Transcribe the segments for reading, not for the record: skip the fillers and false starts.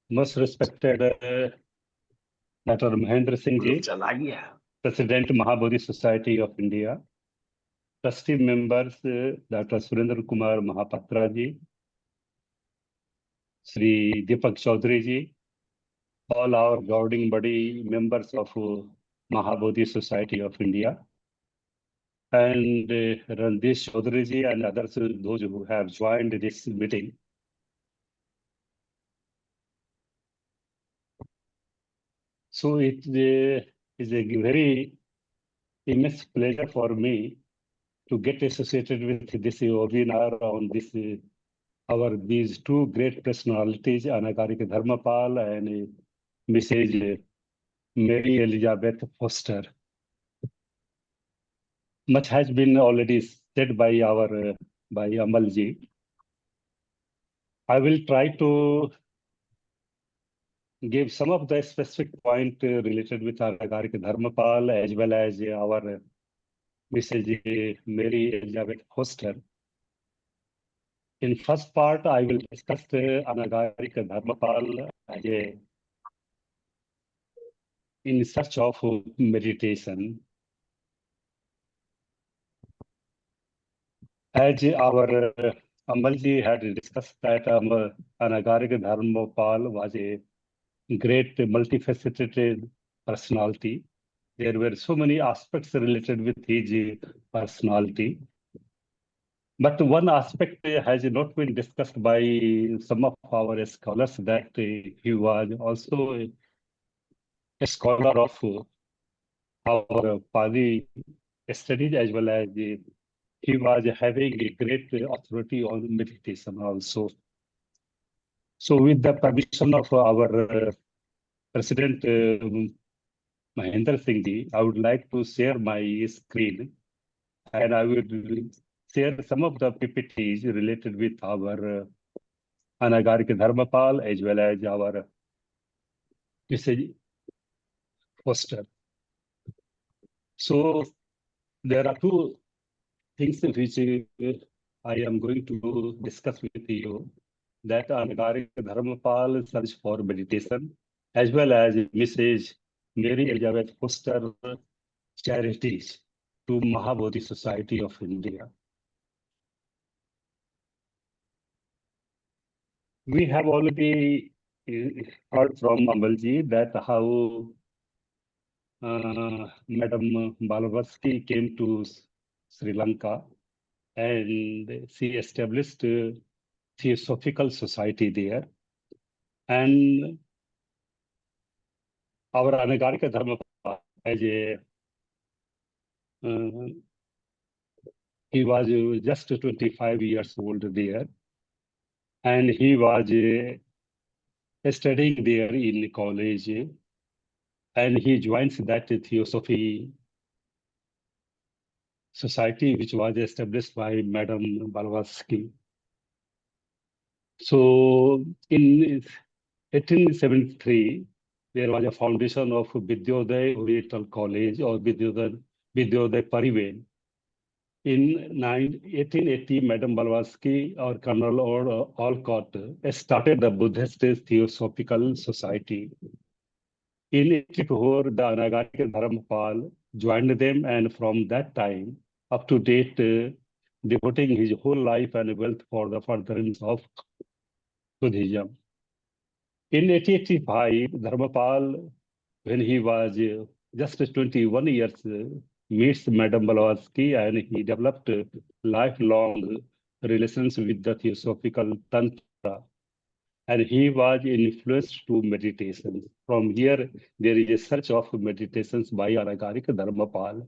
Most respected Dr. Mahendra Singh Ji, President Maha Bodhi Society of India, trustee members Dr. Surendra Kumar Mahapatra Ji, Sri Deepak Chaudhary Ji, all our governing body members of Maha Bodhi Society of India, and Randesh Chaudhary Ji and others, those who have joined this meeting. So it is a very immense pleasure for me to get associated with this webinar on this these two great personalities, Anagarika Dharmapala and Mrs. Mary Elizabeth Foster. Much has been already said by by Amalji. I will try to give some of the specific point related with Anagarika Dharmapala as well as our Mrs. Mary Elizabeth Foster. In first part, I will discuss Anagarika Dharmapala as in search of meditation. As our Amalji had discussed that Anagarika Dharmapala was a great multifaceted personality. There were so many aspects related with his personality. But one aspect has not been discussed by some of our scholars, that he was also a scholar of our Pali studies, as well as he was having a great authority on meditation also. So with the permission of our President Mahendra Singh Ji, I would like to share my screen, and I would share some of the PPTs related with our Anagarika Dharmapal as well as our Mrs. Foster. So there are two things which I am going to discuss with you, that Anagarika Dharmapal search for meditation, as well as Mrs. Mary Elizabeth Foster charities to Mahabodhi Society of India. We have already heard from Amalji that how Madam Blavatsky came to Sri Lanka and she established a Theosophical Society there. And our Anagarika Dharmapala, as he was just 25 years old there, and he was studying there in college, and he joins that Theosophy Society, which was established by Madam Blavatsky. So in 1873, there was a foundation of Vidyodaya Oriental College, or Vidyodaya Pariven. In 1880, Madam Blavatsky or Colonel Olcott started the Buddhist Theosophical Society. In 1884, the Anagarika Dharmapala joined them, and from that time up to date, devoting his whole life and wealth for the furtherance of Buddhism. In 1885, Dharmapala, when he was just 21 years, meets Madam Blavatsky, and he developed lifelong relations with the Theosophical Tantra. And he was influenced to meditation. From here, there is a search of meditations by Anagarika Dharmapala.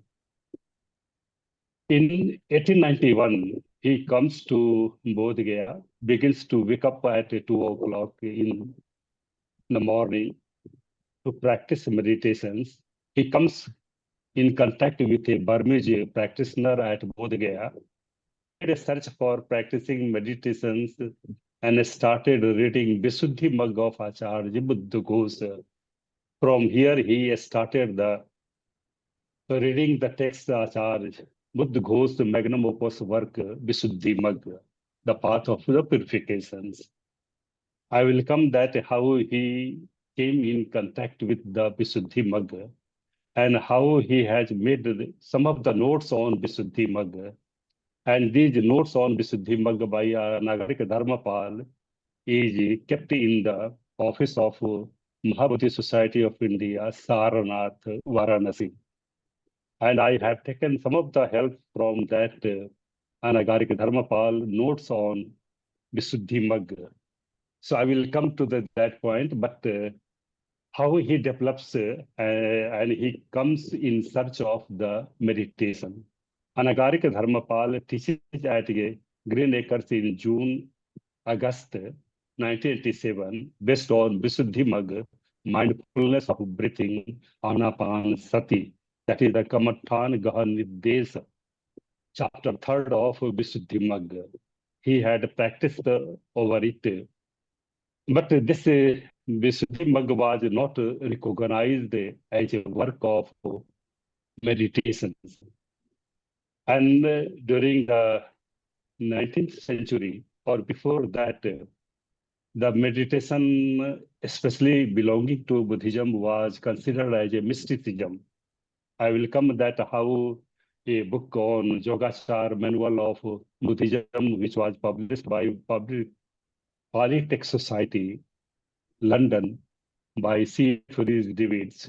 In 1891, he comes to Bodh Gaya, begins to wake up at 2 o'clock in the morning to practice meditations. He comes in contact with a Burmese practitioner at Bodh Gaya, made a search for practicing meditations, and started reading Visuddhi Magga of Acharya Buddha Ghosh. From here, he started reading the text Acharya Buddha Ghosh magnum opus work, Visuddhi Magga, the path of the purifications. I will come that how he came in contact with the Visuddhi Magga and how he has made some of the notes on Visuddhi Magga. And these notes on Visuddhi Magga by Anagarika Dharmapala is kept in the office of Maha Society of India, Saranath, Varanasi. And I have taken some of the help from that Anagarika Dharmapala notes on Visuddhi Magga. So I will come to that point, but how he develops and he comes in search of the meditation. Anagarika Dharmapala teaches at Green Acres in June, August 1987, based on Visuddhi Magga, mindfulness of breathing, Anapan Sati, that is the Kamathan Gahanidesa, chapter 3rd of Visuddhi Magga. He had practiced over it. But this Visuddhi Magga was not recognized as a work of meditations. And during the 19th century or before that, the meditation, especially belonging to Buddhism, was considered as a mysticism. I will come that how a book on Yogachar Manual of Buddhism, which was published by Polytech Society, London, by C. Fries Davids,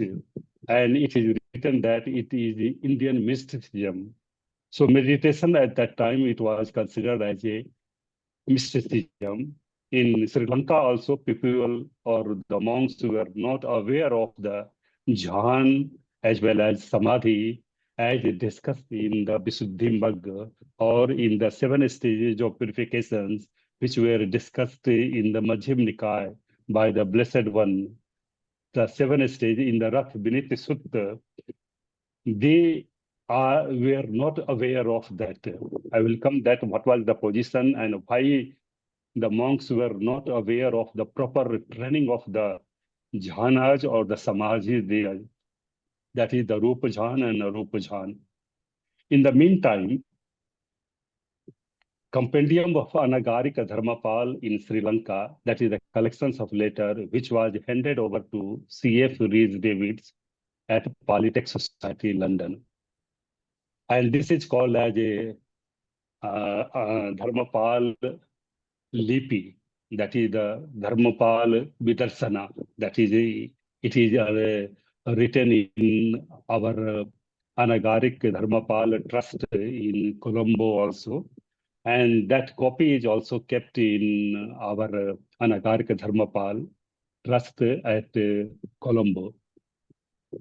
and it is written that it is the Indian mysticism. So meditation at that time, it was considered as a mysticism. In Sri Lanka also, people or the monks were not aware of the jhana as well as samadhi as discussed in the Visuddhi Magga or in the 7 stages of purifications which were discussed in the Majjhima Nikaya by the Blessed One. The 7 stages in the Rath Viniti Sutta, they were not aware of that. I will come that what was the position and why the monks were not aware of the proper training of the jhanas or the samadhi, that is the Rupa Jhana and Arupa Jhana. In the meantime, Compendium of Anagarika Dharmapala in Sri Lanka, that is the collections of letter, which was handed over to C.F. Rhys Davids at Polytech Society, London. And this is called as a Dharmapala Lipi, that is the Dharmapala Vidarsana, that is it is written in our Anagarik Dharmapala Trust in Colombo also. And that copy is also kept in our Anagarika Dharmapala Trust at Colombo.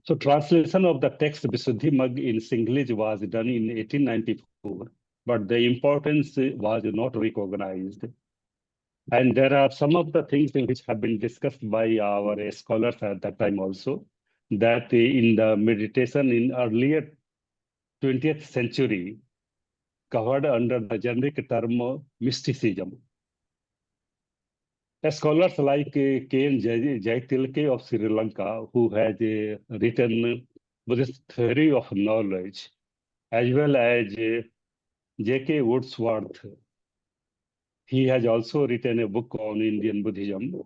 So translation of the text Visuddhi Magga in Singlish was done in 1894, but the importance was not recognized. And there are some of the things which have been discussed by our scholars at that time also, that in the meditation in earlier 20th century covered under the generic term mysticism. Scholars like K.N. Jaitilke of Sri Lanka, who has written Buddhist theory of knowledge, as well as J.K. Wordsworth. He has also written a book on Indian Buddhism,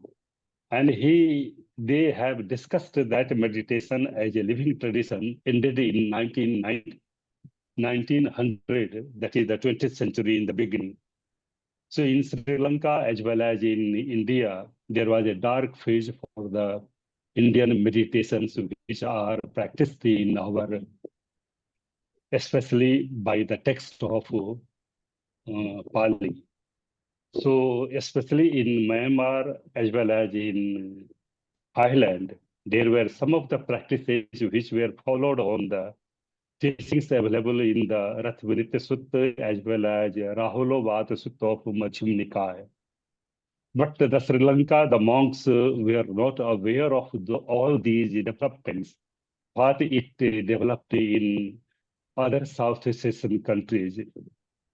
and they have discussed that meditation as a living tradition ended in 1900, that is the 20th century in the beginning. So in Sri Lanka as well as in India, there was a dark phase for the Indian meditations which are practiced in our, especially by the text of Pali. So especially in Myanmar as well as in Thailand, there were some of the practices which were followed on the teachings available in the Ratvinita Sutta as well as Rahulovata Sutta of Majjhima Nikaya. But the Sri Lanka, the monks were not aware of all these developments, but it developed in other Southeast Asian countries,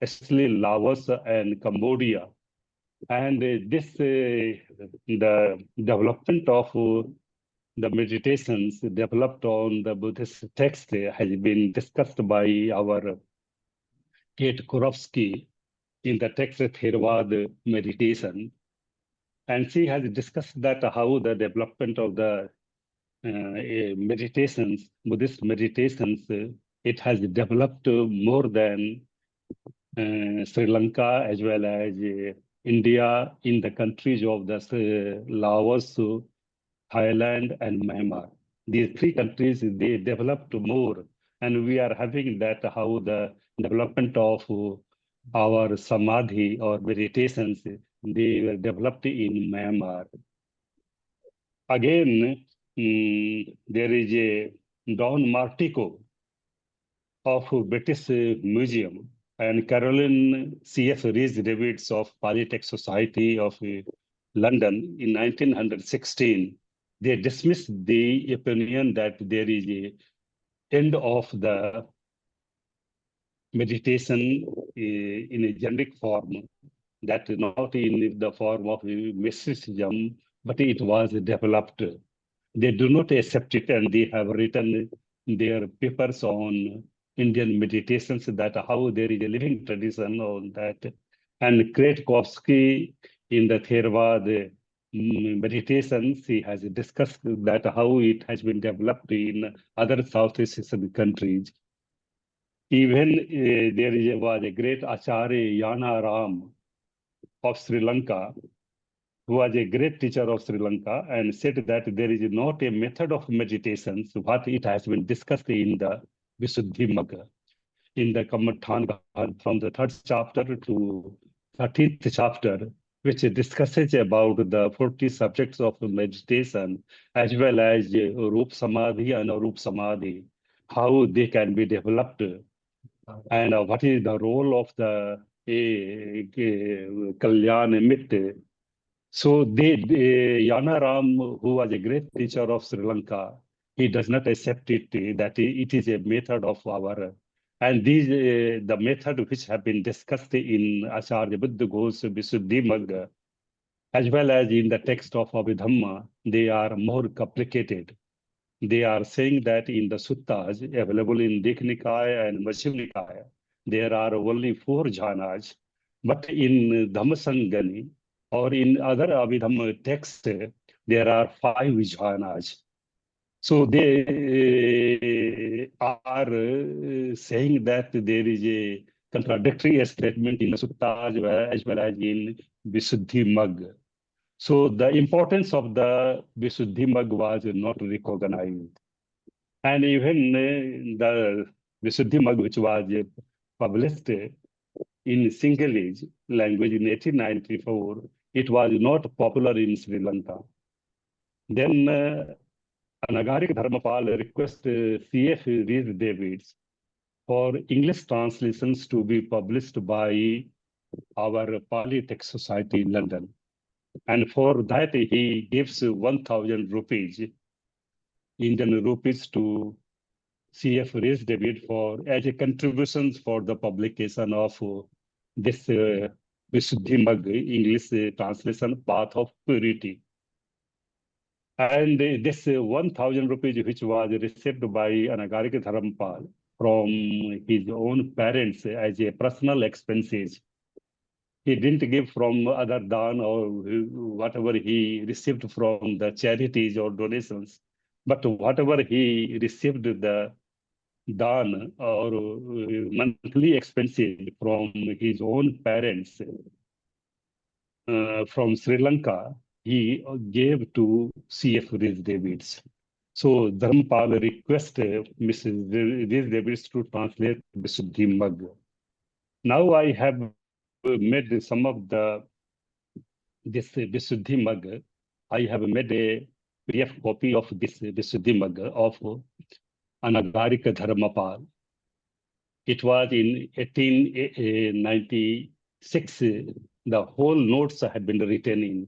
especially Laos and Cambodia. And the development of the meditations developed on the Buddhist text has been discussed by our Kate Kurowski in the text Theravada Meditation. And she has discussed that how the development of the meditations, Buddhist meditations, it has developed more than Sri Lanka as well as India in the countries of the Laos, Thailand, and Myanmar. These three countries, they developed more, and we are having that how the development of our samadhi or meditations, they were developed in Myanmar. Again, there is a Don Martico of British Museum and Caroline C.F. Rees-Davids of Polytech Society of London in 1916. They dismissed the opinion that there is a end of the meditation in a generic form, that not in the form of mysticism, but it was developed. They do not accept it, and they have written their papers on Indian meditations, that how there is a living tradition on that. And Kretkovsky in the Theravada meditations, he has discussed that how it has been developed in other Southeast Asian countries. Even was a great Acharya Yana Ram of Sri Lanka, who was a great teacher of Sri Lanka, and said that there is not a method of meditations, what it has been discussed in the Visuddhimagga, in the Kammatthana, from the 3rd chapter to 13th chapter, which discusses about the 40 subjects of meditation, as well as Rup Samadhi and Arup Samadhi, how they can be developed, and what is the role of the Kalyan Mitt. So Yana Ram, who was a great teacher of Sri Lanka, he does not accept it, that it is a method of our, and these, the method which have been discussed in Acharya Buddha Ghosh Visuddhimagga, as well as in the text of Abhidhamma, they are more complicated. They are saying that in the suttas available in Dik Nikaya and Majjhima Nikaya, there are only 4 jhanas, but in Dhammasangani or in other Abhidhamma texts, there are 5 jhanas. So they are saying that there is a contradictory statement in the suttas as well as in Visuddhimagga. So the importance of the Visuddhimagga was not recognized. And even the Visuddhimagga, which was published in Sinhalese language in 1894, it was not popular in Sri Lanka. Then Anagarika Dharmapala requested C.F. Rees-Davids for English translations to be published by our Polytech Society in London. And for that, he gives 1,000 rupees, Indian rupees, to C.F. Rees-Davids for as a contribution for the publication of this Visuddhimagga English translation, Path of Purity. And this 1,000 rupees, which was received by Anagarika Dharmapala from his own parents as a personal expenses. He didn't give from other dan or whatever he received from the charities or donations, but whatever he received the dan or monthly expenses from his own parents from Sri Lanka, he gave to C.F. Rees-Davids. So Dharmapala requested Mrs. Rees-Davids to translate Visuddhimagga. Now I have made some of this Visuddhimagga. I have made a PDF copy of this Visuddhimagga of Anagarika Dharmapala. It was in 1896. The whole notes had been written in.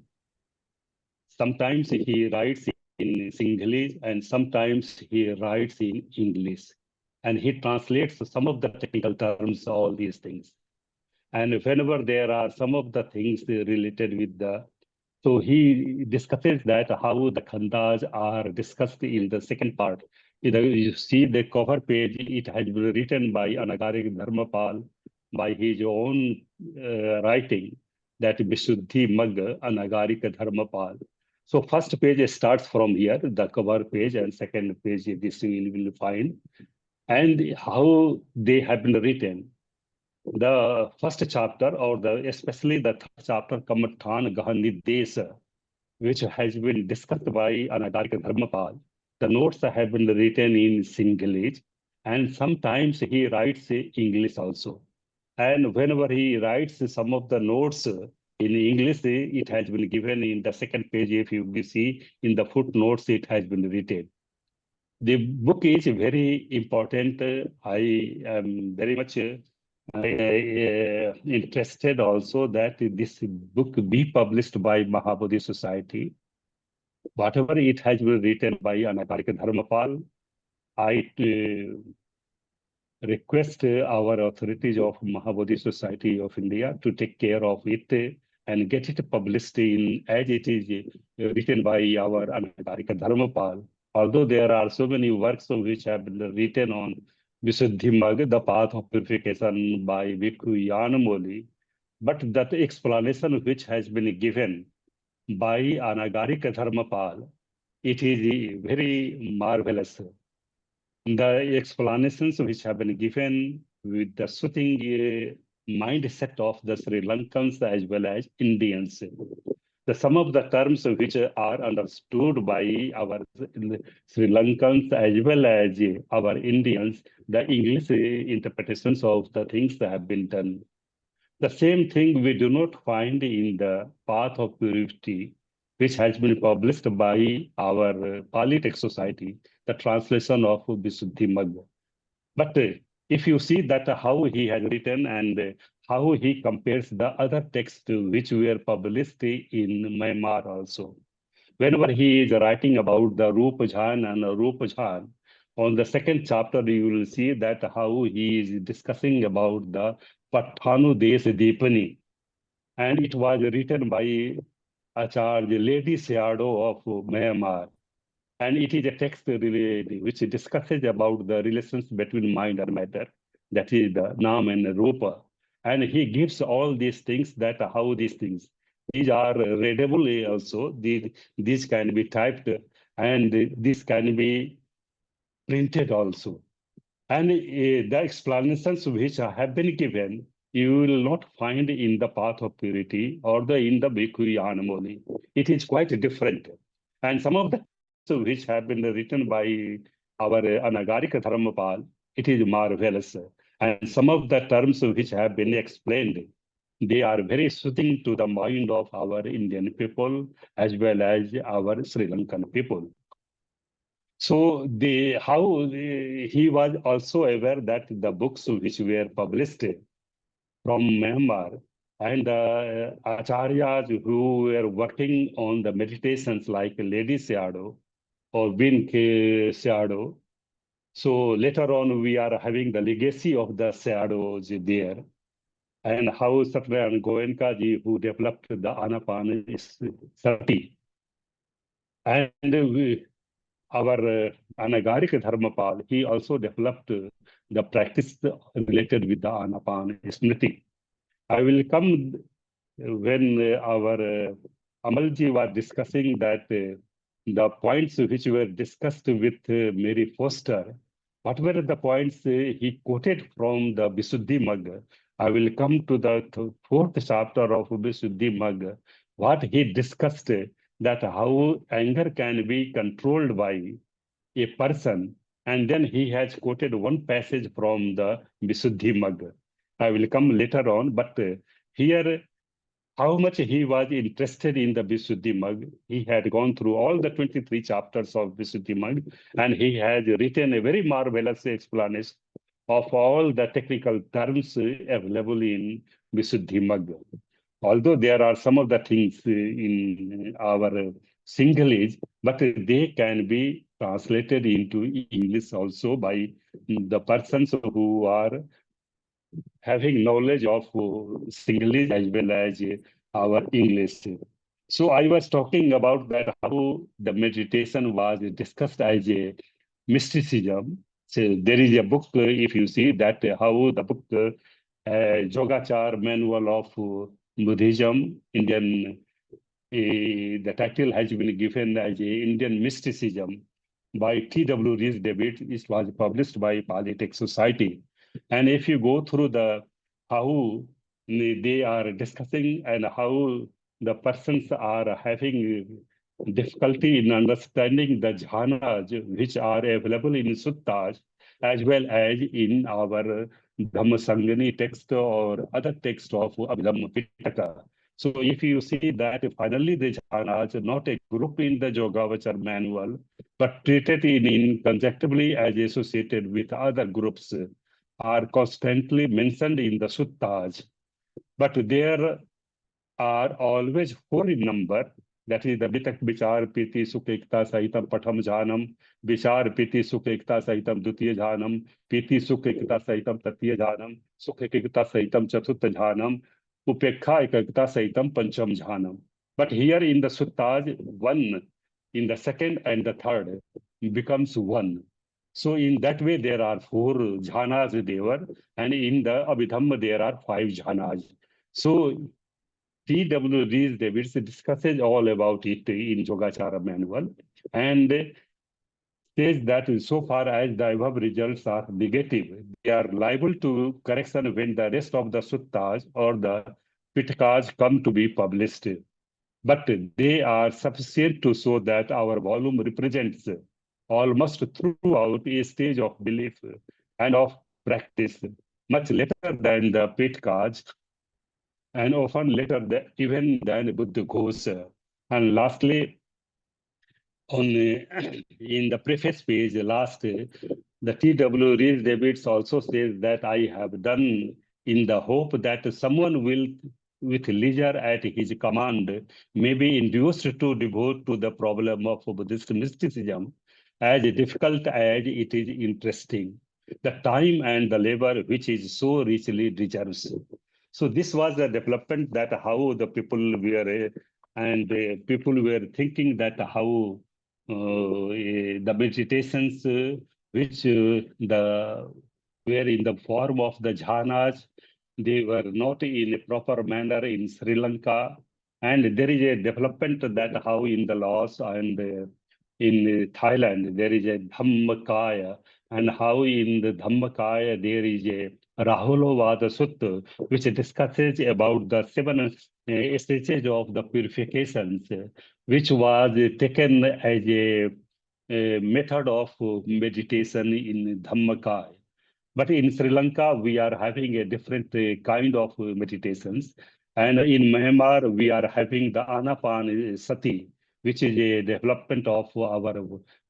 Sometimes he writes in Sinhalese and sometimes he writes in English. And he translates some of the technical terms, all these things. And whenever there are some of the things related with the, so he discusses that how the khandas are discussed in the second part. You see the cover page, it has been written by Anagarika Dharmapala by his own writing. that Visuddhi Magga Anagarika Dharmapala. So first page starts from here, the cover page, and second page this you will find, and how they have been written. The first chapter, or especially the third chapter, Kamathan Gahanidesa, which has been discussed by Anagarika Dharmapal. The notes have been written in Sinhalese, and sometimes he writes English also. And whenever he writes some of the notes in English, it has been given in the second page. If you see in the footnotes, it has been written. The book is very important. I am very much interested also that this book be published by Maha Bodhi Society. Whatever it has been written by Anagarika Dharmapal, I request our authorities of Mahabodhi Society of India to take care of it and get it published in as it is written by our Anagarika Dharmapal. Although there are so many works which have been written on Visuddhi Magga, the path of purification by Bhikkhu Yanamoli, but that explanation which has been given by Anagarika Dharmapal, it is very marvelous. The explanations which have been given with the soothing mindset of the Sri Lankans as well as Indians. Some of the terms which are understood by our Sri Lankans as well as our Indians, the English interpretations of the things that have been done. The same thing we do not find in the Path of Purity, which has been published by our Polytech Society, the translation of Visuddhi Magga. But if you see that how he has written and how he compares the other texts which were published in Myanmar also. Whenever he is writing about the Rupa Jhan and Rupa Jhan, on the second chapter, you will see that how he is discussing about the Pathanu Des Deepani. And it was written by Acharya Lady Seado of Myanmar. And it is a text which discusses about the relations between mind and matter, that is the Nam and Rupa. And he gives all these things that how these are readable also, these can be typed and this can be printed also. And the explanations which have been given, you will not find in the Path of Purity or in the Bhikkhu Yanamoli. It is quite different. And some of the which have been written by our Anagarika Dharmapal, it is marvelous. And some of the terms which have been explained, they are very soothing to the mind of our Indian people as well as our Sri Lankan people. So he was also aware that the books which were published from Myanmar and acharyas who were working on the meditations like Lady Seado or Bin K. Seado. So later on, we are having the legacy of the Seados there, and how Satyanan Goenka ji, who developed the Anapanasati. And our Anagarika Dharmapal, he also developed the practice related with the Anapanasati. I will come when our Amalji was discussing that the points which were discussed with Mary Foster, what were the points he quoted from the Visuddhi Magga? I will come to the fourth chapter of Visuddhi Magga, what he discussed that how anger can be controlled by a person, and then he has quoted one passage from the Visuddhi Magga. I will come later on, but here how much he was interested in the Visuddhi Magga. He had gone through all the 23 chapters of Visuddhi Magga, and he has written a very marvelous explanation of all the technical terms available in Visuddhi Magga. Although there are some of the things in our Sinhalese, but they can be translated into English also by the persons who are having knowledge of Sinhalese as well as our English. So I was talking about that how the meditation was discussed as a mysticism. So there is a book, if you see that how the book Yogachar Manual of Buddhism, the title has been given as Indian Mysticism by T.W. Rhys Davids. It was published by Politics Society. And if you go through the how they are discussing and how the persons are having difficulty in understanding the jhanas which are available in suttas as well as in our Dhammasangani text or other text of Abhidhamma Pitaka. So if you see that finally the jhanas are not a group in the Yogavachar manual, but treated in conjunctively as associated with other groups, are constantly mentioned in the suttas. But there are always four in number. That is the Vitak Vichar Piti Sukekta Sahitam Patham Jhanam, Vichar Piti Sukekta Sahitam Dutiya Jhanam, Piti Sukekta Sahitam Tatiya Jhanam, Sukekta Sahitam Chatutta Jhanam, Upekha Ekakta Sahitam Pancham Jhanam. But here in the Suttas, one in the second and the third becomes one. So in that way, there are four jhanas there, and in the Abhidhamma, there are five jhanas. So T.W. Rhys Davids discusses all about it in Yogachara manual and says that so far as the above results are negative, they are liable to correction when the rest of the suttas or the pitakas come to be published. But they are sufficient to show that our volume represents almost throughout a stage of belief and of practice, much later than the pitakas and often later even than Buddha goes. And lastly, on in the preface page, last, the T.W. Rhys Davids also says that I have done in the hope that someone will, with leisure at his command, may be induced to devote to the problem of Buddhist mysticism, as difficult as it is interesting, the time and the labor which is so richly deserves. So this was the development that how the people were, and people were thinking that how the meditations which the were in the form of the jhanas, they were not in a proper manner in Sri Lanka. And there is a development that how in the laws and in Thailand, there is a Dhammakaya, and how in the Dhammakaya there is a Rahulovada Sutta, which discusses about the seven stages of the purifications, which was taken as a method of meditation in Dhammakaya. But in Sri Lanka, we are having a different kind of meditations. And in Myanmar, we are having the Anapanasati, which is a development of our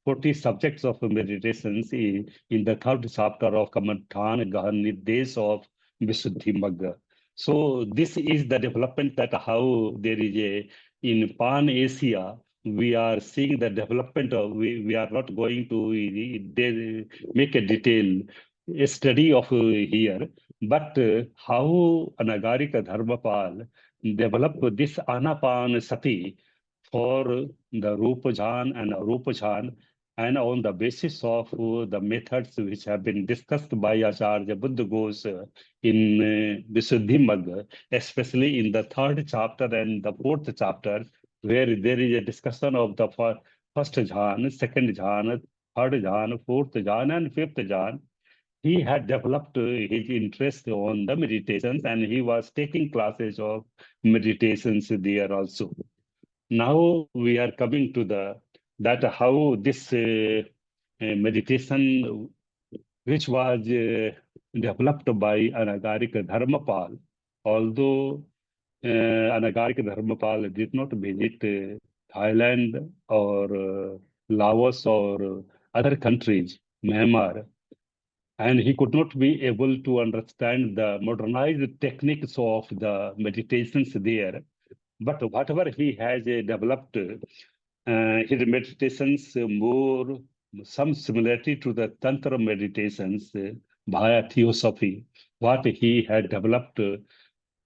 40 subjects of meditations in the third chapter of Kamathan Gahan Nirdesh of Visuddhi Magga. So this is the development that how there is a, in Pan Asia, we are seeing the development of, we are not going to make a detail a study of here, but how Anagarika Dharmapala developed this Anapan Sati for the Rupa Jhan and Arupa Jhan, and on the basis of the methods which have been discussed by Acharya Buddha Ghosh in Visuddhi Magga, especially in the third chapter and the fourth chapter, where there is a discussion of the first jhan, second jhan, third jhan, fourth jhan, and fifth jhan. He had developed his interest on the meditations, and he was taking classes of meditations there also. Now we are coming to the that how this meditation, which was developed by Anagarika Dharmapala, although Anagarika Dharmapala did not visit Thailand or Laos or other countries, Myanmar, and he could not be able to understand the modernized techniques of the meditations there. But whatever he has developed, his meditations more some similarity to the Tantra meditations via theosophy, what he had developed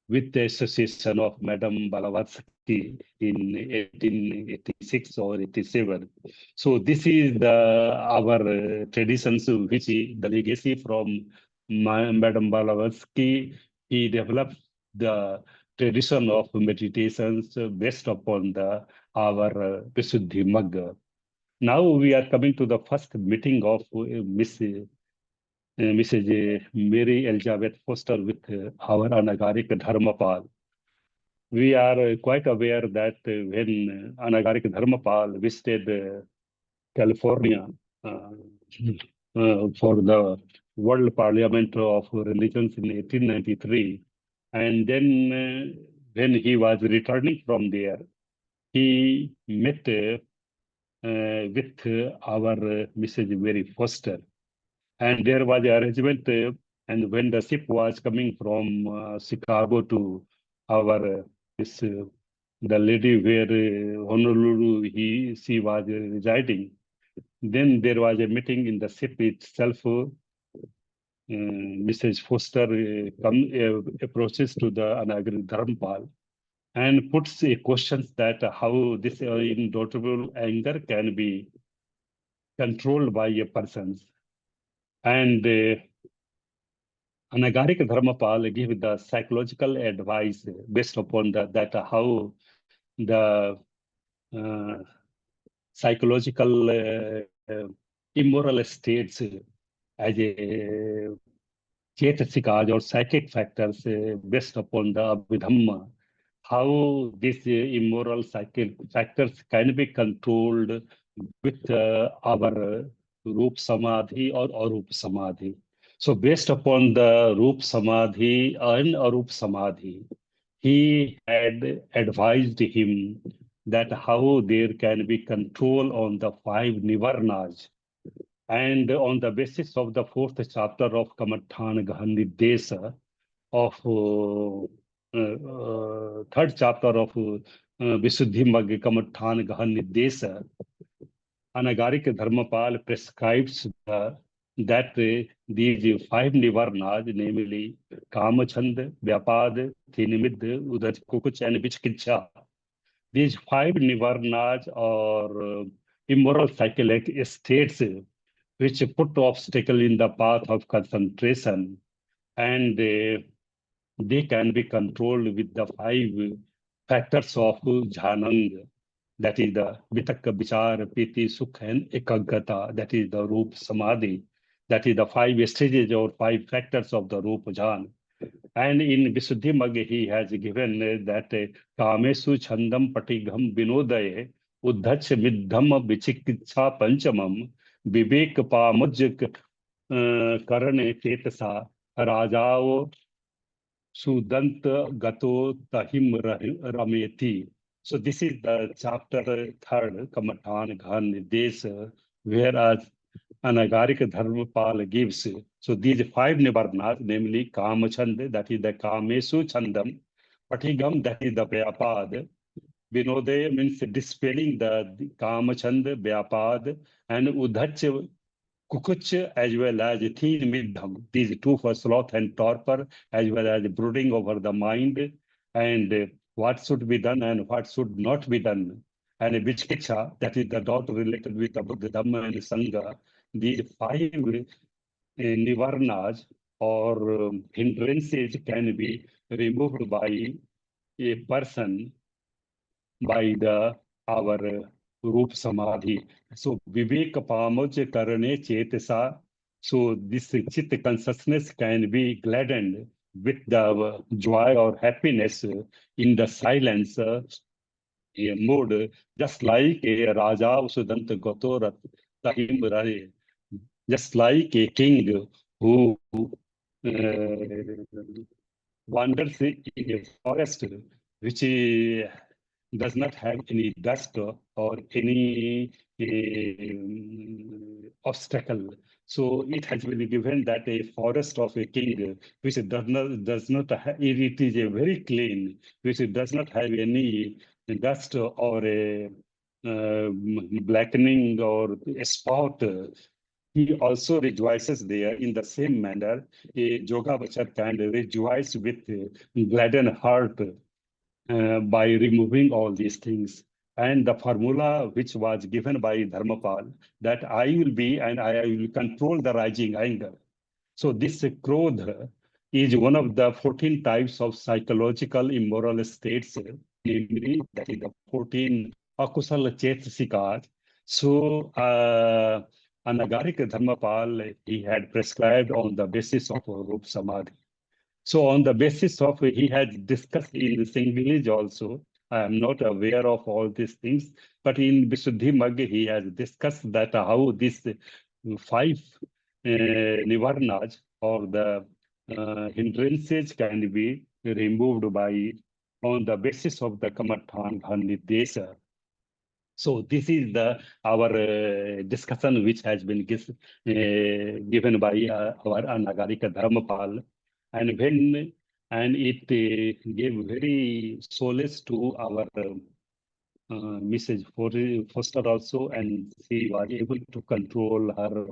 with the association of Madame Blavatsky in 1886 or 87. So this is our traditions, which is the legacy from Madame Blavatsky. He developed the tradition of meditations based upon our Visuddhi Magga. Now we are coming to the first meeting of Mrs. Mary Elizabeth Foster with our Anagarika Dharmapala. We are quite aware that when Anagarika Dharmapala visited California uh, for the World Parliament of Religions in 1893, and then when he was returning from there, he met with our Mrs. Mary Foster. And there was an arrangement, and when the ship was coming from Chicago to our the lady where Honolulu she was residing, then there was a meeting in the ship itself. Mrs. Foster approaches to the Anagarika Dharmapala and puts a questions that how this indomitable anger can be controlled by a person. And Anagarika Dharmapala give the psychological advice based upon that how the uh, psychological immoral states as a Chetasika or psychic factors based upon the Abhidhamma, how these immoral psychic factors can be controlled with our Roop Samadhi or Arup Samadhi. So based upon the Roop Samadhi and Arup Samadhi, he had advised him that how there can be control on the five Nivarnas. And on the basis of the fourth chapter of Kamatthana Gahanidesa, of third chapter of Visuddhi Magga Kamatthana Gahanidesa, Anagarika Dharmapala prescribes that these five nivarnas, namely Kamachand, Vyapad, Thinimid, Udaj, Kukuch, and Vichkicha, these five nivarnas are immoral cyclic states which put obstacle in the path of concentration, and they can be controlled with the five factors of jhanang, that is the vitakka, vichar, piti, sukha, and ekaggata, that is the roop samadhi, that is the five stages or five factors of the roop jhan. And in Visuddhi Magga, he has given that kamesu chandam patigham vinodaye uddhach middham vichikitsa panchamam vivek pamuj karane chetasa rajao Sudant Gato Tahim Rameti. So this is the chapter third, Kamathan Ghan Des, whereas Anagarika Dharmapala gives. So these five Nivarnas, namely Kamachand, that is the Kamesu Chandam, Patigam, that is the Vyapad, Vinode means dispelling the Kamachand, Vyapad, and Udhach Kukuch as well as Thin Middham, these two for sloth and torpor, as well as brooding over the mind, and what should be done and what should not be done. And Vichkicha, that is the doubt related with the Buddha, Dhamma, and Sangha. These five nivarnas or hindrances can be removed by a person by the our Roop Samadhi. So Vivek Pamoj Karane Chetasa. So this chit consciousness can be gladdened with the joy or happiness in the silence mood, just like a Raja Usudant Gotorat Tahim Rare, just like a king who wanders in a forest which does not have any dust or any obstacle. So it has been given that a forest of a king, which does not have, it is a very clean, which does not have any dust or a blackening or a spot. He also rejoices there in the same manner. A yoga bachar can rejoice with gladdened heart by removing all these things. And the formula which was given by Dharmapal, that I will be and I will control the rising anger. So this krodha is one of the 14 types of psychological immoral states, namely that is the 14 akusala chetasikas. So Anagarika Dharmapal, he had prescribed on the basis of Rup Samadhi. So on the basis of, he had discussed in the same village also. I am not aware of all these things, but in Visuddhi Magga, he has discussed that how these five nivarnas or the hindrances can be removed by on the basis of the Kamathan Nidesa. So this is the our discussion which has been given by our Anagarika Dharmapal, and when and it gave very solace to our Mrs. Foster also, and she was able to control her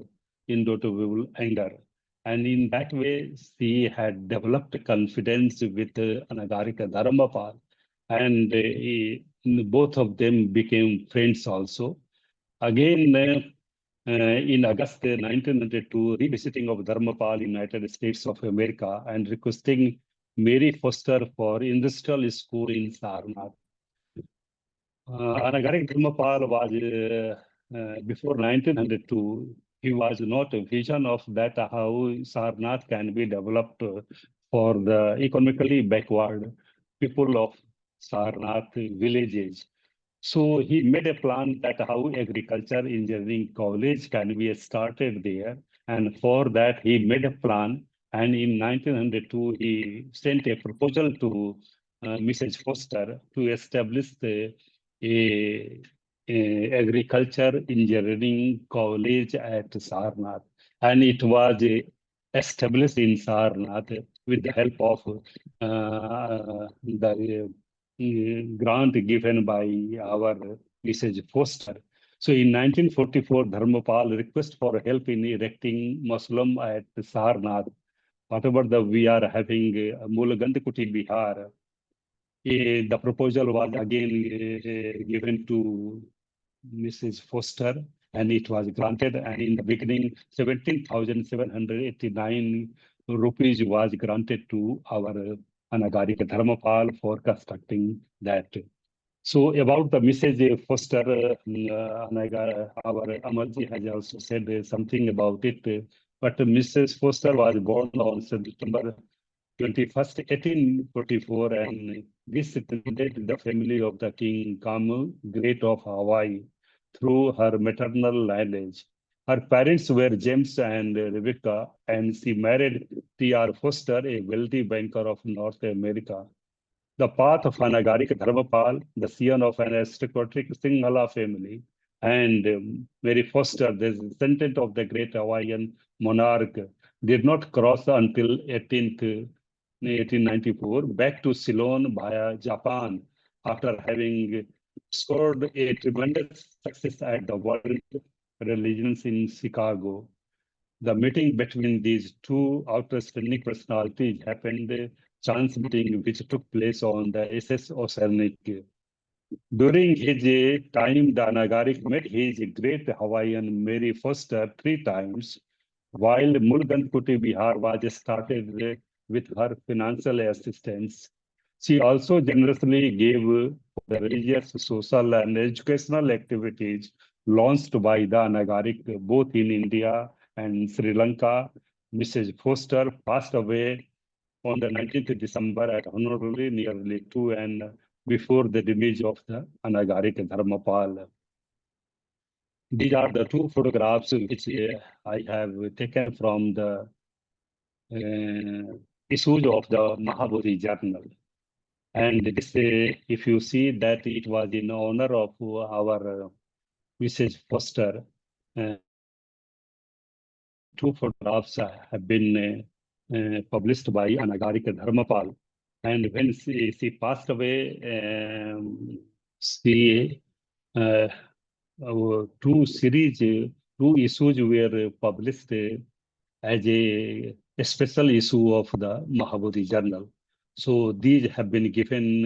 indomitable anger. And in that way, she had developed confidence with Anagarika Dharmapal, and both of them became friends also. Again, in August 1902, revisiting of Dharmapal, United States of America, and requesting Mary Foster for industrial school in Sarnath. Anagarika Dharmapal was, before 1902, he was not a vision of that how Sarnath can be developed for the economically backward people of Sarnath villages. So he made a plan that how agriculture engineering college can be started there. And for that, he made a plan. And in 1902, he sent a proposal to Mrs. Foster to establish a, agriculture engineering college at Sarnath. And it was established in Sarnath with the help of the grant given by our Mrs. Foster. So in 1944, Dharmapal request for help in erecting Muslim at Sarnath. Whatever we are having Mulagandikuti Bihar, the proposal was again given to Mrs. Foster, and it was granted. And in the beginning, 17,789 rupees was granted to our Anagarika Dharmapal for constructing that. So about the Mrs. Foster, our Amarji has also said something about it. But Mrs. Foster was born on September 21st, 1844, and visited the family of the King Kamu, Great of Hawaii, through her maternal lineage. Her parents were James and Rebecca, and she married T.R. Foster, a wealthy banker of North America. The path of Anagarika Dharmapal, the son of an aristocratic Sinhala family, and Mary Foster, the descendant of the great Hawaiian monarch, did not cross until 1894 back to Ceylon via Japan after having scored a tremendous success at the World Religions in Chicago. The meeting between these two outstanding personalities happened chance meeting which took place on the SS Oceanic. During his time, the Nagarik met his great Hawaiian Mary Foster 3 times, while Mulgandkuti Bihar was started with her financial assistance. She also generously gave the religious, social, and educational activities launched by the Nagarik both in India and Sri Lanka. Mrs. Foster passed away on the 19th December at Honolulu, nearly 2 and before the demise of the Anagarika Dharmapal. These are the 2 photographs which I have taken from the issues of the Maha Bodhi journal. And this, if you see that it was in honor of our Mrs. Foster, 2 photographs have been published by Anagarika Dharmapal. And when she passed away, she 2 series, 2 issues were published as a special issue of the Mahabodhi Journal. So these have been given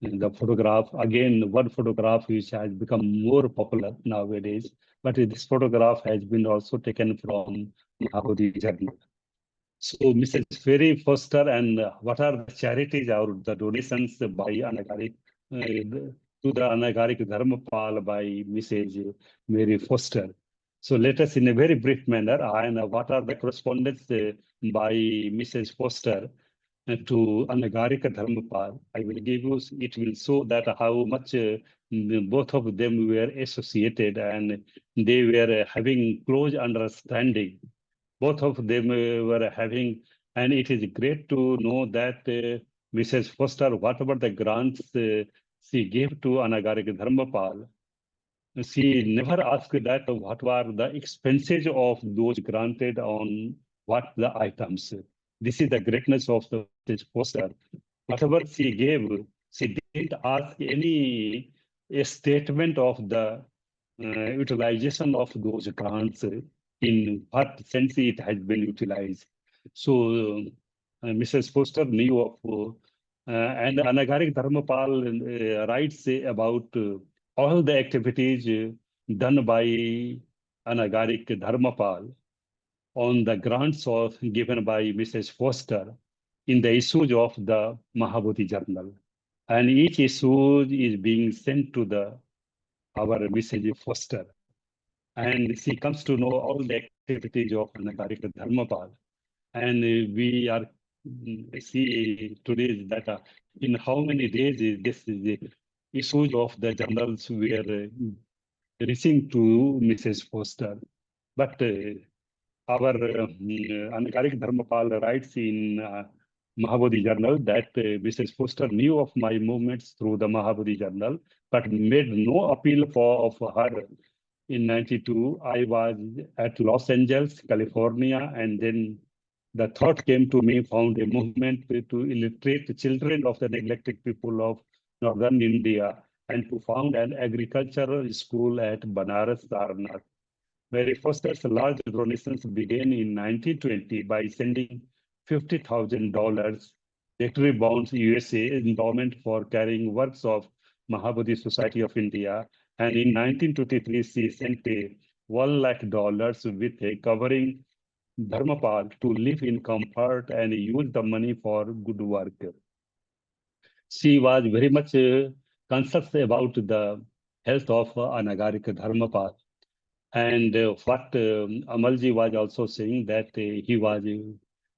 in the photograph. Again, one photograph which has become more popular nowadays, but this photograph has been also taken from Mahabodhi Journal. So, Mrs. Ferry Foster, and what are the charities or the donations by Anagarik to the Anagarik Dharmapal by Mrs. Mary Foster? So, let us in a very brief manner, and what are the correspondence by Mrs. Foster to Anagarika Dharmapal? I will give you, it will show that how much both of them were associated and they were having close understanding. Both of them were having, and it is great to know that Mrs. Foster, whatever the grants she gave to Anagarika Dharmapal, she never asked that what were the expenses of those granted on what the items. This is the greatness of the Mrs. Foster. Whatever she gave, she didn't ask any a statement of the utilization of those grants in what sense it has been utilized. So Mrs. Foster knew of, and Anagarik Dharmapal writes about all the activities done by Anagarik Dharmapal on the grants of given by Mrs. Foster in the issues of the Mahabodhi journal. And each issue is being sent to the our Mrs. Foster. And she comes to know all the activities of Anagarika Dharmapal. And we are see today that in how many days is this is the issues of the journals we are reaching to Mrs. Foster. But our Anagarika Dharmapal writes in Mahabodhi Journal that Mrs. Foster knew of my movements through the Mahabodhi Journal, but made no appeal of her. In 92, I was at Los Angeles, California, and then the thought came to me, found a movement to illiterate the children of the neglected people of northern India and to found an agricultural school at Banaras, Sarnath. Mary Foster's large donations began in 1920 by sending $50,000 Victory Bonds USA endowment for carrying works of Mahabodhi Society of India. And in 1923, she sent a $1 lakh with a covering Dharmapal to live in comfort and use the money for good work. She was very much conscious about the health of Anagarika Dharmapal. And what Amalji was also saying that he was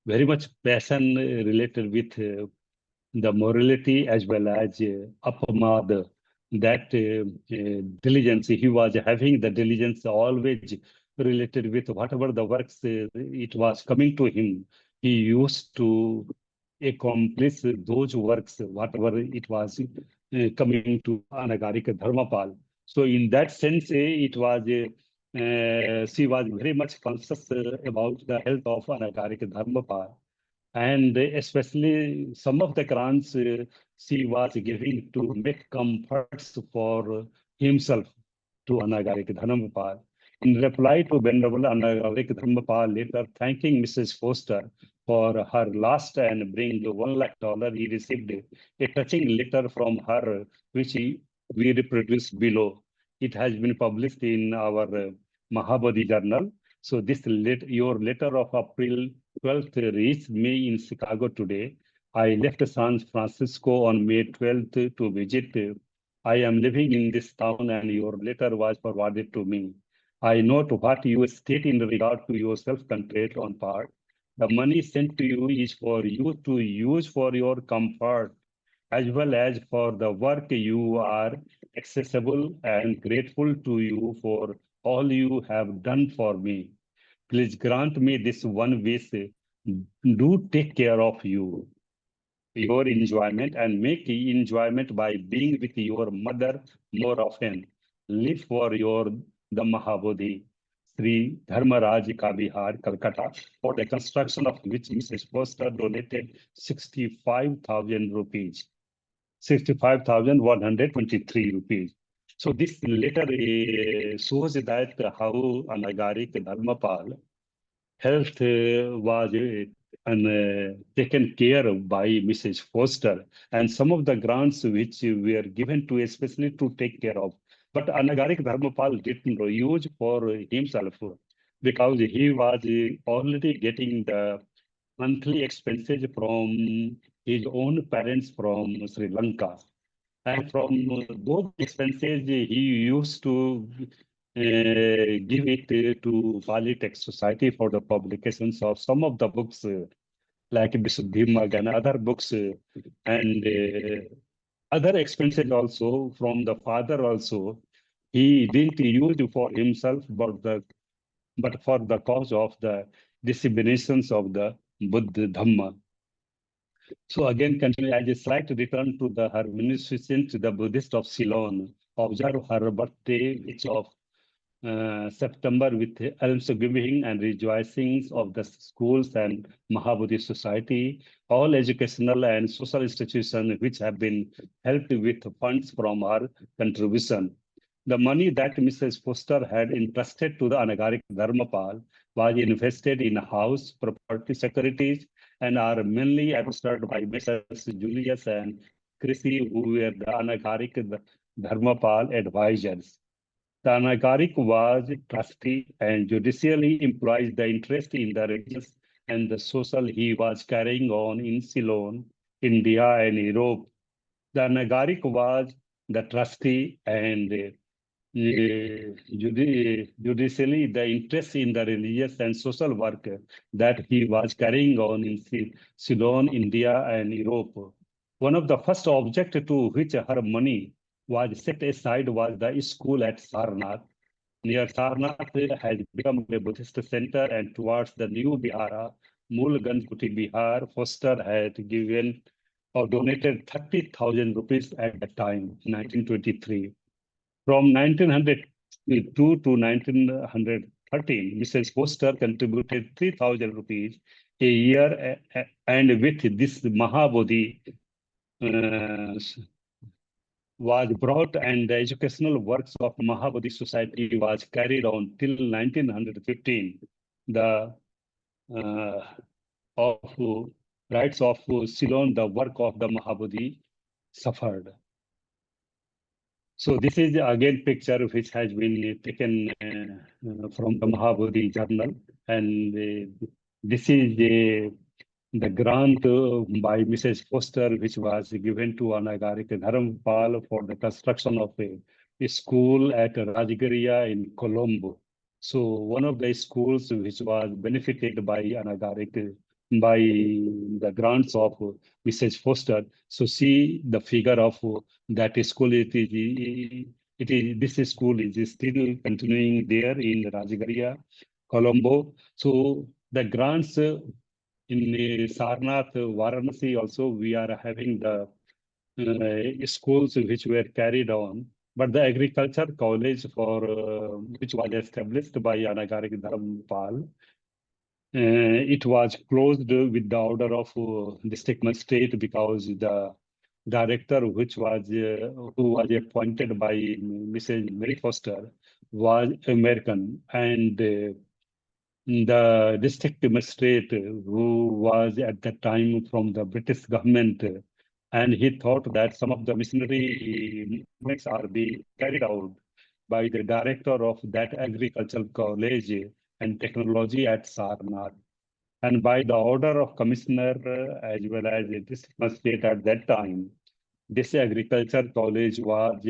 very much passion related with the morality as well as apamad, that diligence. He was having the diligence always related with whatever the works it was coming to him. He used to accomplish those works, whatever it was coming to Anagarika Dharmapal. So in that sense, it was she was very much conscious about the health of Anagarika Dharmapal. And especially some of the grants she was giving to make comforts for himself to Anagarik Dharmapal. In reply to Venerable Anagarik Dharmapal, later thanking Mrs. Foster for her last and bring $1 lakh, he received a touching letter from her, which we reproduce below. It has been published in our Mahabodhi journal. So this your letter of April 12th reached me in Chicago today. I left San Francisco on May 12th to visit. I am living in this town and your letter was forwarded to me. I note what you state in regard to your self-control on part. The money sent to you is for you to use for your comfort as well as for the work. You are accessible and grateful to you for all you have done for me. Please grant me this one wish. Do take care of your enjoyment and make enjoyment by being with your mother more often. Live for your the Mahabodhi, Sri Dharmaraj Kabihar, Calcutta, for the construction of which Mrs. Foster donated 65,000 rupees, 65,123 rupees. So this letter shows that how Anagarik Dharmapal health was taken care of by Mrs. Foster, and some of the grants which were given to especially to take care of. But Anagarik Dharmapal didn't use for himself because he was already getting the monthly expenses from his own parents from Sri Lanka. And from those expenses, he used to give it to Bali Tech Society for the publications of some of the books, like Visuddhimag and other books, and other expenses also from the father also. He didn't use for himself, but for the cause of the disseminations of the Buddha Dhamma. So again, continue as a slight return to her ministration to the Buddhist of Ceylon. Observe her birthday, which of September, with almsgiving and rejoicings of the schools and Mahabodhi Society, all educational and social institutions which have been helped with funds from her contribution. The money that Mrs. Foster had entrusted to the Anagarika Dharmapala was invested in house property securities and are mainly administered by Messrs. Julius and Chrissy, who were the Anagarika Dharmapala advisors. The Anagarika was trustee and judicially implies the interest in the religious and the social he was carrying on in Ceylon, India, and Europe. The Anagarika was the trustee and judicially the interest in the religious and social work that he was carrying on in Ceylon, India, and Europe. One of the first objects to which her money was set aside was the school at Sarnath. Near Sarnath has become a Buddhist center, and towards the new Bihara, Mulgankuti Bihar, Foster had given or donated 30,000 rupees at the time, 1923. From 1902 to 1913, Mrs. Foster contributed 3,000 rupees a year, and with this Mahabodhi uh, was brought and the educational works of Mahabodhi Society was carried on till 1915. The uh, of rights of Ceylon, the work of the Mahabodhi suffered. So this is again picture which has been taken from the Mahabodhi journal, and this is the grant by Mrs. Foster, which was given to Anagarika Dharmapala for the construction of a school at Rajgiriya in Colombo. So one of the schools which was benefited by Anagarika by the grants of Mrs. Foster. So see the figure of that school. This school is still continuing there in Rajgiriya, Colombo. So the grants in Sarnath, Varanasi also, we are having the schools which were carried on. But the agriculture college for which was established by Anagarika Dharmapala, it was closed with the order of district magistrate because the director, who was appointed by Mrs. Mary Foster, was American, and the district magistrate who was at that time from the British government, and he thought that some of the missionary movements are being carried out by the director of that agricultural college and technology at Sarnath. And by the order of commissioner as well as the district magistrate at that time, this agriculture college was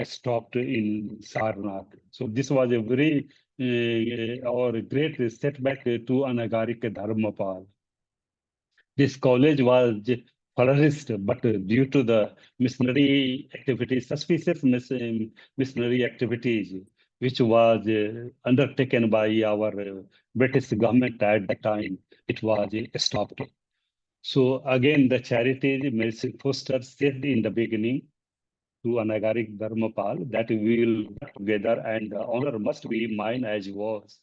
stopped in Sarnath. So this was a very or a great setback to Anagarika Dharmapala. This college was flourished, but due to the missionary activities, suspicious missionary activities, which was undertaken by our British government at the time, it was stopped. So again, the charity Mercy Foster said in the beginning to Anagarik Dharmapal that we will work together and the honor must be mine as was.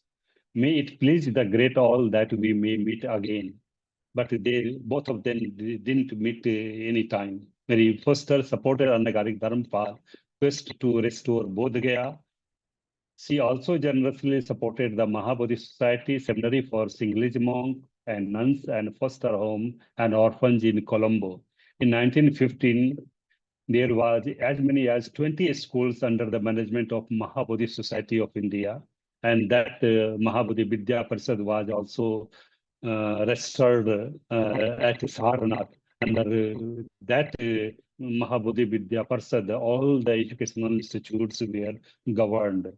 May it please the great all that we may meet again. But they both of them didn't meet any time. Mary Foster supported Anagarik Dharmapal quest to restore Bodh Gaya. She also generously supported the Mahabodhi Society Seminary for Sinhalese monks and nuns and foster home and orphans in Colombo. In 1915, there was as many as 20 schools under the management of Mahabodhi Society of India, and that Mahabodhi Vidya Parishad was also restored at Sarnath. Under that Mahabodhi Vidya Parsad, all the educational institutes were governed.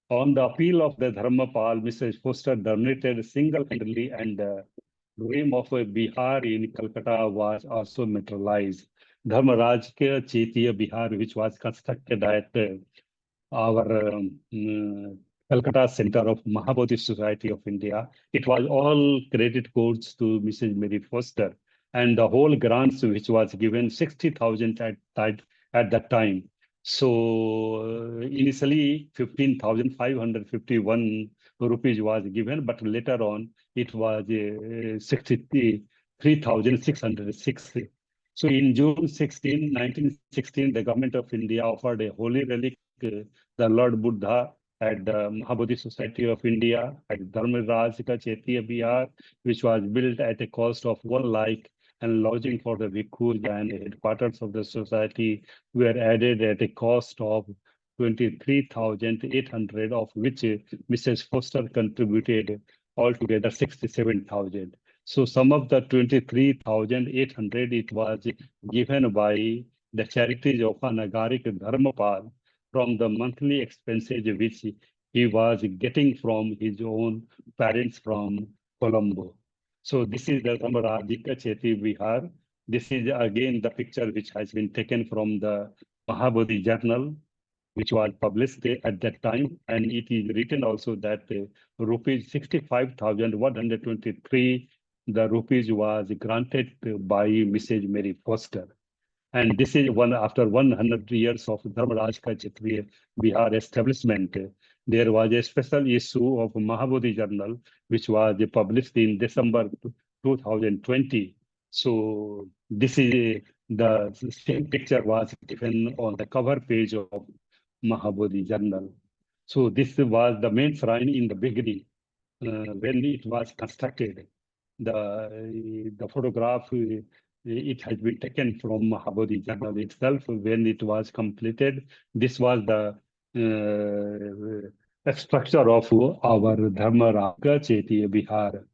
On the appeal of the Dharmapal, Mrs. Foster donated single-handedly, and the dream of a Bihar in Calcutta was also materialized. Dharmaraj Ke Chaitya Bihar, which was constructed at our Calcutta Center of Mahabodhi Society of India. It was all credit goes to Mrs. Mary Foster, and the whole grants which was given 60,000 at that time. So initially 15,551 rupees was given, but later on it was 63,606. So in June 1916, the government of India offered a holy relic, the Lord Buddha, at the Mahabodhi Society of India at Dharmarajika Chaitya Bihar, which was built at a cost of 1 lakh, and lodging for the bhikkhus and headquarters of the society were added at a cost of 23,800, of which Mrs. Foster contributed altogether 67,000. So some of the 23,800 it was given by the charities of Anagarika Dharmapala from the monthly expenses which he was getting from his own parents from Colombo. So this is the Dharmarajika Cheti Vihar. This is again the picture which has been taken from the Mahabodhi journal, which was published at that time, and it is written also that rupees 65,123, the rupees was granted by Mrs. Mary Foster. And this is after 100 years of Dharmaraj Ka Kshatriya Bihar establishment. There was a special issue of Mahabodhi Journal, which was published in December 2020. So this is the same picture was given on the cover page of Mahabodhi Journal. So this was the main shrine in the beginning when it was constructed. The photograph it has been taken from Mahabodhi Journal itself when it was completed. This was the structure of our Dharmarajika Chaitya Bihar.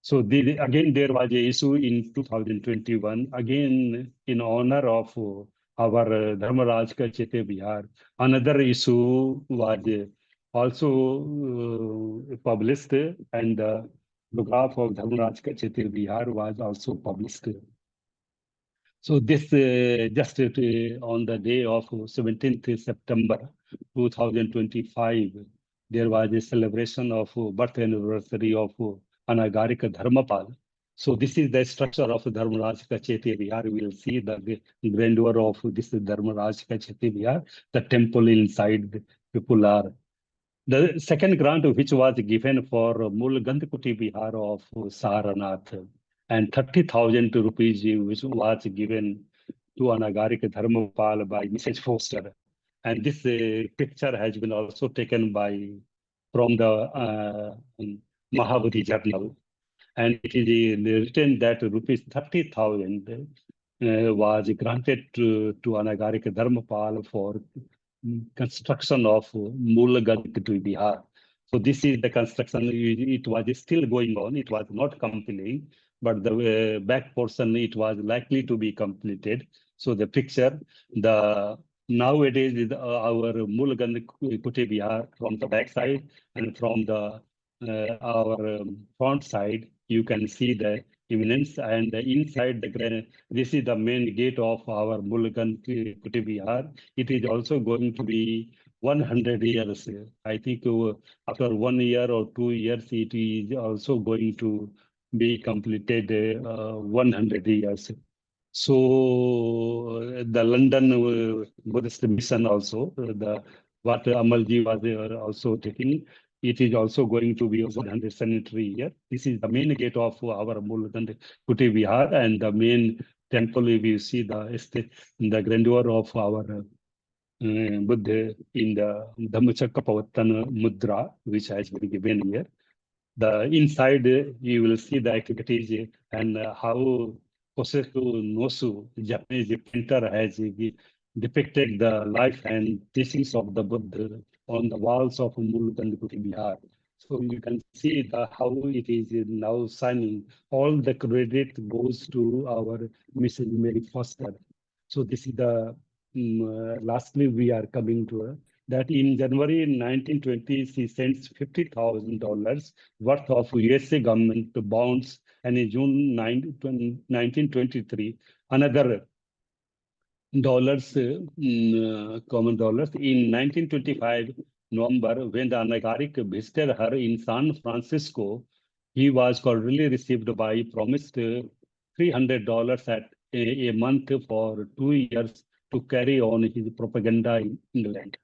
So again, there was a issue in 2021, again in honor of our Dharmarajika Chaitya Bihar. Another issue was also published, and the photograph of Dharmarajika Chaitya Bihar was also published. So this just on the day of 17th September 2025, there was a celebration of birth anniversary of Anagarika Dharmapala. So this is the structure of Dharmarajika Chaitya Vihar. We will see the grandeur of this Dharmarajika Chaitya Vihar. The temple inside, people are. The second grant which was given for Mool Gandhkuti Bihar of Saranath, and 30,000 rupees which was given to Anagarika Dharmapal by Mrs. Foster. And this picture has been also taken from the Mahabodhi Journal. And it is written that rupees 30,000 was granted to Anagarika Dharmapal for construction of Moolagad to Bihar. So this is the construction. It was still going on. It was not completing, but the back portion it was likely to be completed. So the picture, the nowadays is our Moolagad Kuti Bihar from the back side, and from the our front side you can see the eminence, and inside this is the main gate of our Mulgan Kuti Bihar. It is also going to be 100 years. I think after 1 year or 2 years, it is also going to be completed 100 years. So the London Buddhist mission also, what Amalji was also taking, it is also going to be 100 centenary year. This is the main gate of our Mulgand Kuti Vihar, and the main temple. We see the grandeur of our Buddha in the Dhammacakkapavatana Mudra, which has been given here. The inside, you will see the activities and how Koseku Nosu, Japanese painter, has depicted the life and teachings of the Buddha on the walls of Mulgand Kuti Bihar. So you can see how it is now signing. All the credit goes to our Mrs. Mary Foster. So this is the lastly we are coming to that in January 1920 she sends $50,000 worth of USA government bonds, and in June 1923 another common dollars. In 1925 November, when the Anagarika visited her in San Francisco, he was cordially received by promised $300 at a month for 2 years to carry on his propaganda in England.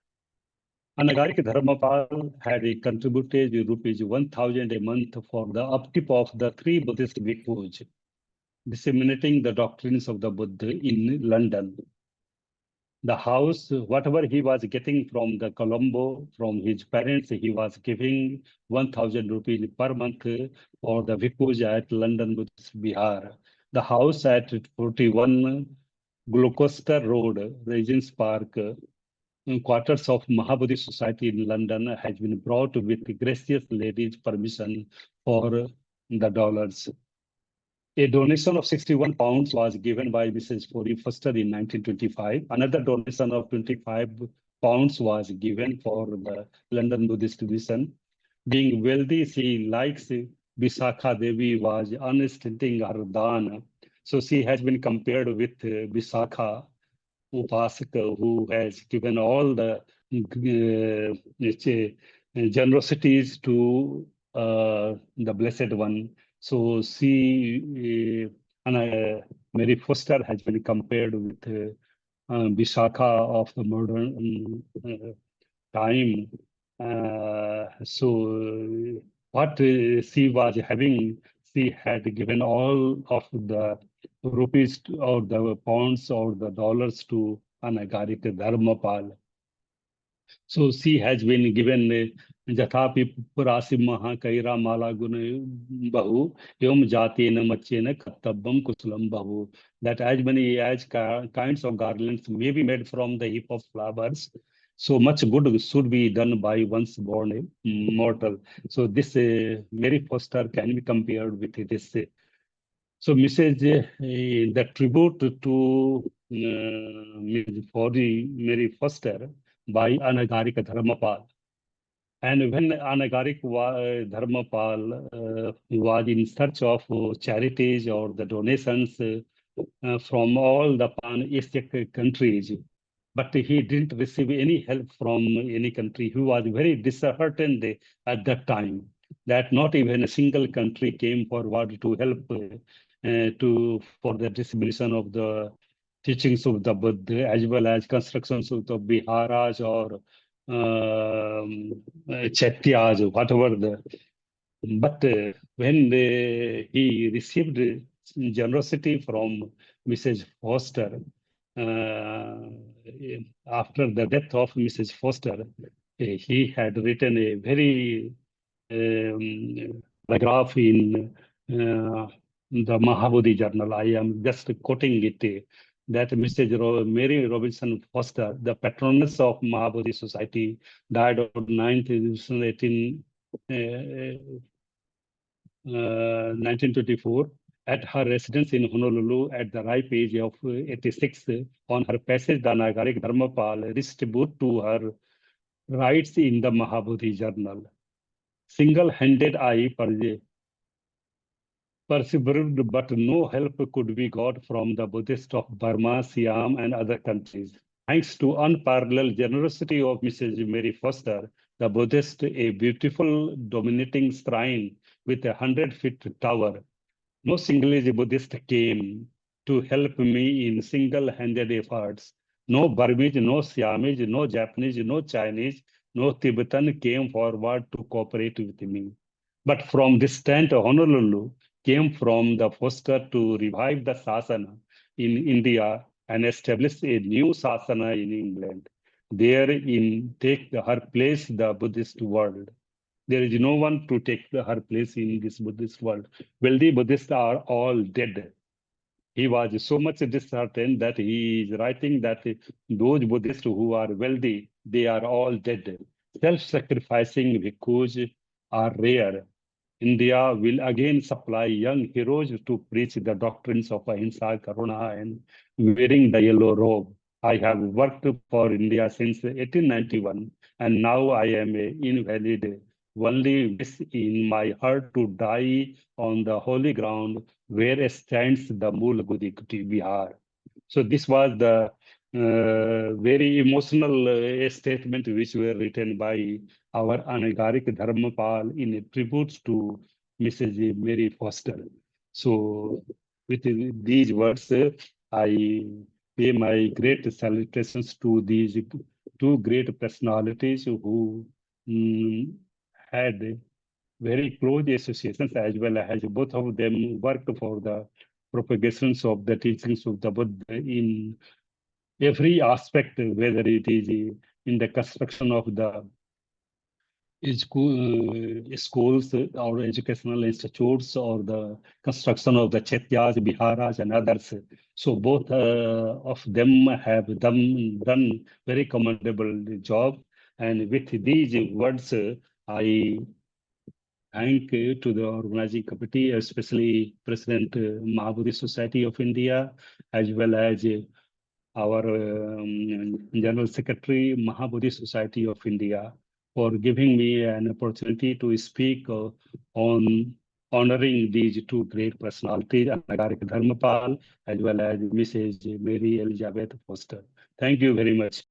Anagarika Dharmapala had contributed rupees 1,000 a month for the upkeep of the three Buddhist bhikkhus, disseminating the doctrines of the Buddha in London. The house, whatever he was getting from the Colombo, from his parents, he was giving 1,000 rupees per month for the bhikkhus at London Buddhist Bihar. The house at 41 Gloucester Road, Regent's Park, quarters of Maha Bodhi Society in London, has been brought with gracious lady's permission for the dollars. A donation of 61 pounds was given by Mrs. Bodhi Foster in 1925. Another donation of 25 pounds was given for the London Buddhist Mission. Being wealthy, she likes Visakha Devi was unstinting her dana. So she has been compared with Visakha Upasaka, who has given all the generosities to the Blessed One. So she, Mary Foster has been compared with Visakha of the modern time. So what she was having, she had given all of the rupees or the pounds or the dollars to Anagarika Dharmapala. So she has been given Jathapi Purasi Maha Kaira Mala Guna Bahu Yom Jati Machena Katabam Kusulam Bahu. That as many as kinds of garlands may be made from the heap of flowers. So much good should be done by once born mortal. So this Mary Foster can be compared with this. So Mrs. The tribute to Ms. Mary Foster by Anagarika Dharmapal. And when Anagarika Dharmapal was in search of charities or the donations from all the pan-Asian countries, but he didn't receive any help from any country. He was very disheartened at that time that not even a single country came forward to help for the distribution of the teachings of the Buddha, as well as constructions of the Biharas or Chaityas, whatever the. But when he received generosity from Mrs. Foster, uh, after the death of Mrs. Foster, he had written a very paragraph in the Mahabodhi journal. I am just quoting it. That Mrs. Mary Robinson Foster, the patroness of Mahabodhi Society, died on 9th 1924 at her residence in Honolulu at the ripe age of 86. On her passage, the Nagarik Dharmapal distributed to her writes in the Mahabodhi journal. Single-handed I persevered, but no help could be got from the Buddhists of Burma, Siam, and other countries. Thanks to unparalleled generosity of Mrs. Mary Foster, the Buddhist, a beautiful dominating shrine with a 100-foot tower. No single Buddhist came to help me in single-handed efforts. No Burmese, no Siamese, no Japanese, no Chinese, no Tibetan came forward to cooperate with me. But from distant Honolulu came from the Foster to revive the Sasana in India and establish a new Sasana in England. Therein take her place the Buddhist world. There is no one to take her place in this Buddhist world. Wealthy Buddhists are all dead. He was so much disheartened that he is writing that those Buddhists who are wealthy, they are all dead. Self-sacrificing bhikkhus are rare. India will again supply young heroes to preach the doctrines of Ahimsa, Karuna, and wearing the yellow robe. I have worked for India since 1891, and now I am an invalid. Only wish in my heart to die on the holy ground where stands the Mool Gudi Bihar. So this was the very emotional statement which were written by our Anagarika Dharmapala in tribute to Mrs. Mary Foster. So with these words, I pay my great salutations to these two great personalities who mm, had very close associations, as well as both of them worked for the propagations of the teachings of the Buddha in every aspect, whether it is in the construction of the schools or educational institutes, or the construction of the chaityas, biharas, and others. So both of them have done very commendable job. And with these words, I thank to the organizing committee, especially President Maha Society of India, as well as our General Secretary, Maha Society of India, for giving me an opportunity to speak on honoring these two great personalities, Anagarika Dharmapal, as well as Mrs. Mary Elizabeth Foster. Thank you very much.